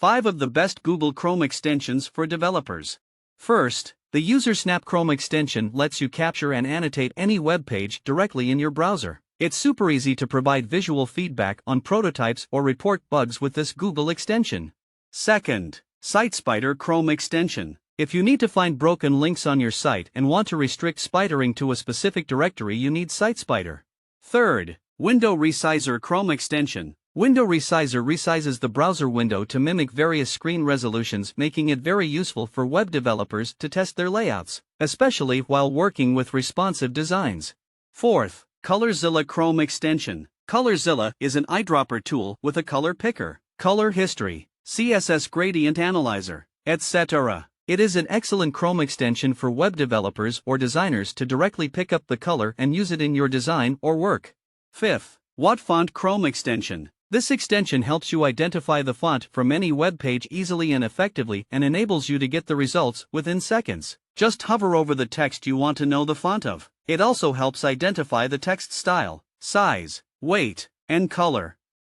5 of the best Google Chrome extensions for developers. First, the UserSnap Chrome extension lets you capture and annotate any web page directly in your browser. It's super easy to provide visual feedback on prototypes or report bugs with this Google extension. Second, SiteSpider Chrome extension. If you need to find broken links on your site and want to restrict spidering to a specific directory, you need SiteSpider. Third, Window Resizer Chrome extension. Window Resizer resizes the browser window to mimic various screen resolutions, making it very useful for web developers to test their layouts, especially while working with responsive designs. Fourth, ColorZilla Chrome extension. ColorZilla is an eyedropper tool with a color picker, color history, CSS gradient analyzer, etc. It is an excellent Chrome extension for web developers or designers to directly pick up the color and use it in your design or work. Fifth, WhatFont Chrome extension. This extension helps you identify the font from any web page easily and effectively and enables you to get the results within seconds. Just hover over the text you want to know the font of. It also helps identify the text style, size, weight, and color.